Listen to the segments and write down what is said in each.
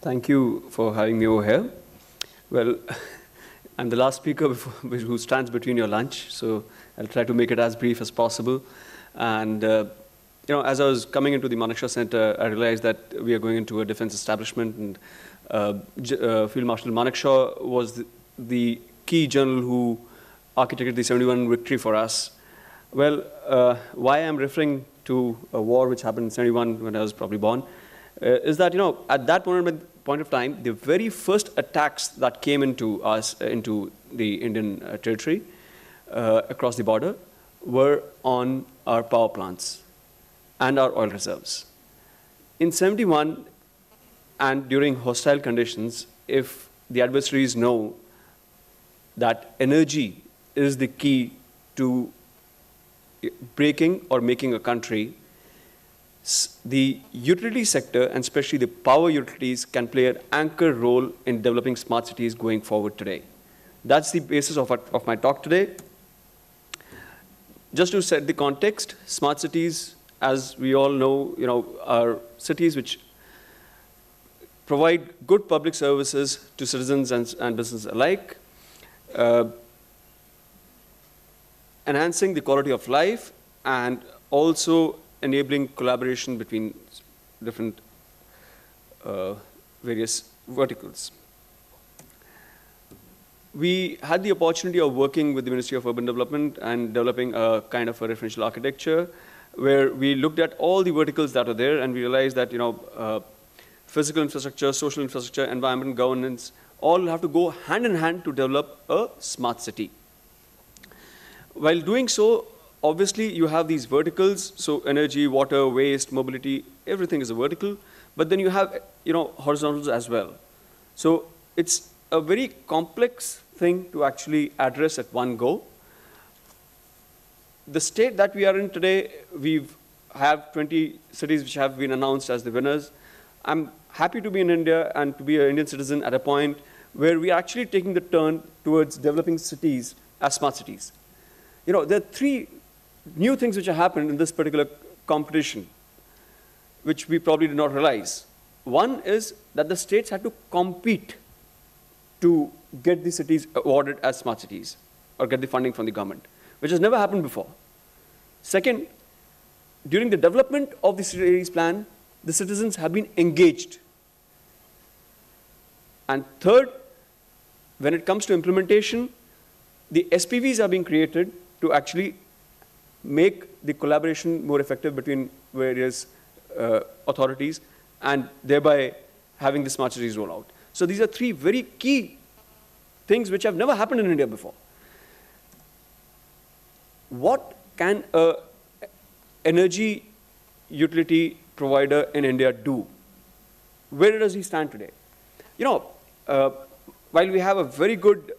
Thank you for having me over here. Well, I'm the last speaker who stands between your lunch, so I'll try to make it as brief as possible. And as I was coming into the Manekshaw Center, I realized that we are going into a defense establishment, and Field Marshal Manekshaw was the key general who architected the 71 victory for us. Well, why I'm referring to a war which happened in 71 when I was probably born, is that, at that point of time, the very first attacks that came into us, into the Indian territory, across the border, were on our power plants and our oil reserves. In 71, and during hostile conditions, if the adversaries know that energy is the key to breaking or making a country, the utility sector, and especially the power utilities, can play an anchor role in developing smart cities going forward today. That's the basis of my talk today. Just to set the context, smart cities, as we all know, are cities which provide good public services to citizens and businesses alike, enhancing the quality of life, and also enabling collaboration between different various verticals. We had the opportunity of working with the Ministry of Urban Development and developing a kind of a referential architecture where we looked at all the verticals that are there, and we realized that physical infrastructure, social infrastructure, environment, governance, all have to go hand in hand to develop a smart city. While doing so, obviously, you have these verticals, so energy, water, waste, mobility, everything is a vertical, but then you have horizontals as well. So it's a very complex thing to actually address at one go. The state that we are in today, we have 20 cities which have been announced as the winners. I'm happy to be in India and to be an Indian citizen at a point where we are actually taking the turn towards developing cities as smart cities. There are three new things which have happened in this particular competition, which we probably did not realize. One is that the states had to compete to get the cities awarded as smart cities or get the funding from the government, which has never happened before. Second, during the development of the cities plan, the citizens have been engaged. And third, when it comes to implementation, the SPVs are being created to actually make the collaboration more effective between various authorities and thereby having the smart cities roll out. So these are three very key things which have never happened in India before. What can an energy utility provider in India do? Where does he stand today? While we have a very good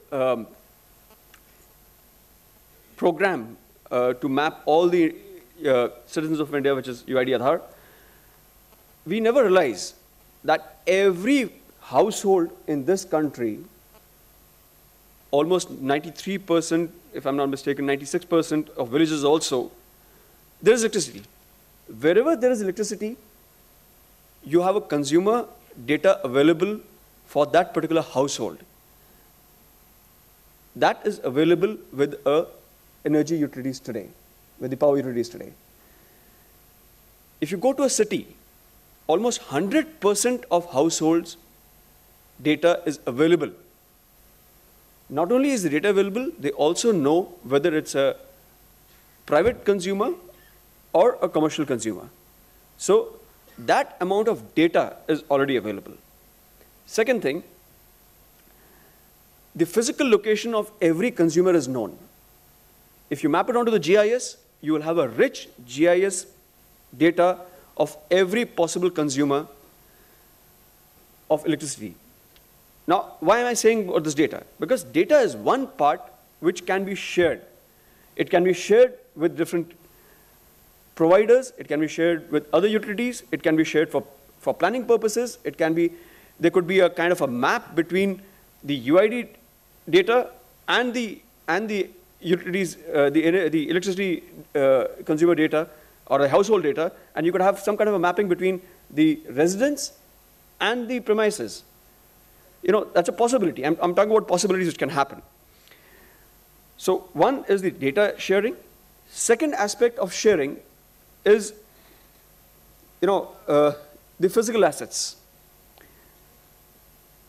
program to map all the citizens of India, which is UID Aadhaar, we never realize that every household in this country, almost 93%, if I'm not mistaken, 96% of villages also, there is electricity. Wherever there is electricity, you have a consumer data available for that particular household. That is available with energy utilities today, with the power utilities today. If you go to a city, almost 100% of households' data is available. Not only is the data available, they also know whether it's a private consumer or a commercial consumer. So that amount of data is already available. Second thing, the physical location of every consumer is known. If you map it onto the GIS, you will have a rich GIS data of every possible consumer of electricity. Now, why am I saying about this data? Because data is one part which can be shared. It can be shared with different providers. It can be shared with other utilities. It can be shared for planning purposes. There could be a kind of a map between the UID data and the utilities, the electricity consumer data or the household data, and you could have some kind of a mapping between the residents and the premises. That's a possibility. I'm talking about possibilities which can happen. So one is the data sharing. Second aspect of sharing is, the physical assets.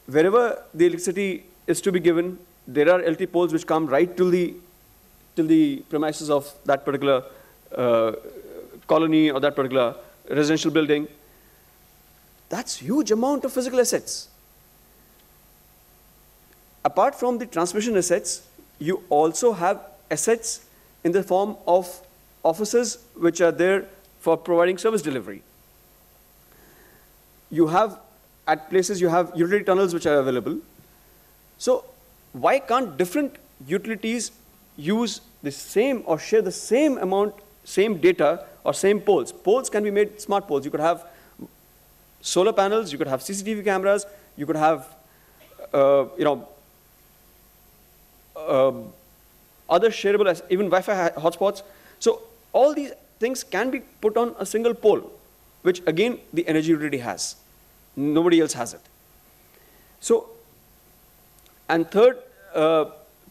Wherever the electricity is to be given, there are LT poles which come right till the premises of that particular colony or that particular residential building. That's huge amount of physical assets. Apart from the transmission assets, you also have assets in the form of offices which are there for providing service delivery. You have, at places, you have utility tunnels which are available. So why can't different utilities use the same or share the same amount, same data, or same poles? Poles can be made smart poles. You could have solar panels, you could have CCTV cameras, you could have other shareable, even Wi-Fi hotspots. So all these things can be put on a single pole, which again the energy utility has. Nobody else has it. So, and third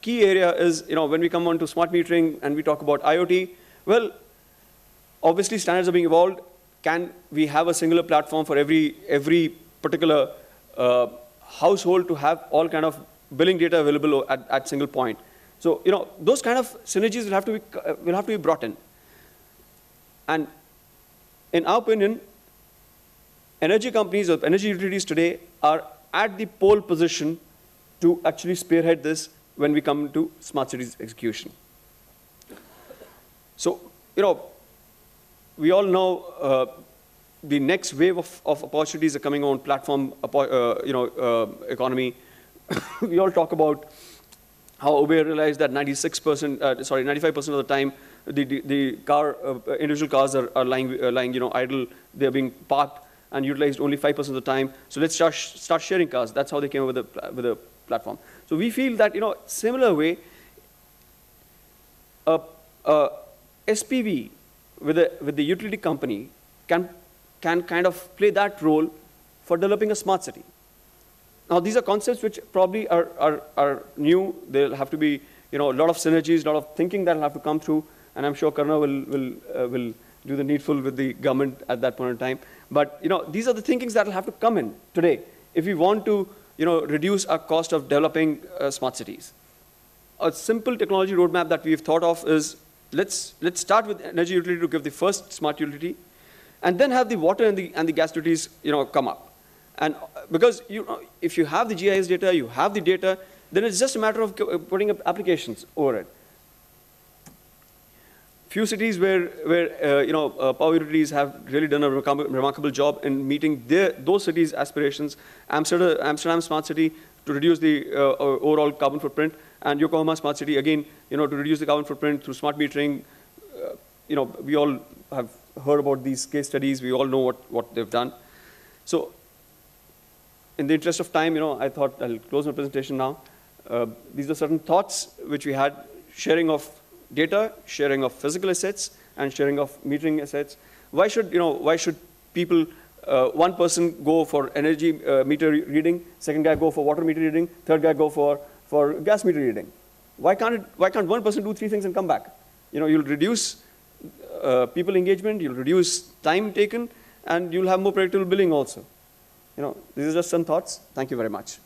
key area is, when we come on to smart metering and we talk about IoT, well, obviously standards are being evolved. Can we have a singular platform for every particular household to have all kind of billing data available at single point? So, those kind of synergies will have to be brought in. And in our opinion, energy companies or energy utilities today are at the pole position to actually spearhead this when we come to smart cities execution. So, we all know the next wave of opportunities are coming on platform, economy. We all talk about how Uber realized that 95% of the time, the individual cars are lying idle. They're being parked and utilized only 5% of the time. So let's start sharing cars. That's how they came up with a platform. So we feel that, similar way, SPV with the utility company can kind of play that role for developing a smart city. Now, these are concepts which probably are new. There'll have to be, a lot of synergies, a lot of thinking that'll have to come through, and I'm sure Karna will do the needful with the government at that point in time. But, these are the thinkings that'll have to come in today if we want to, reduce our cost of developing smart cities. A simple technology roadmap that we've thought of is, let's start with energy utility to give the first smart utility, and then have the water and the gas utilities, come up. And because if you have the GIS data, you have the data, then it's just a matter of putting up applications over it. Few cities where power utilities have really done a remarkable job in meeting those cities' aspirations. Amsterdam Smart City to reduce the overall carbon footprint, and Yokohama Smart City again, to reduce the carbon footprint through smart metering. We all have heard about these case studies. We all know what they've done. So, in the interest of time, I thought I'll close my presentation now. These are certain thoughts which we had: sharing of data, sharing of physical assets, and sharing of metering assets. Why should people, one person go for energy meter reading, second guy go for water meter reading, third guy go for gas meter reading? Why can't one person do three things and come back? You'll reduce people engagement, you'll reduce time taken, and you'll have more predictable billing also. These are just some thoughts. Thank you very much.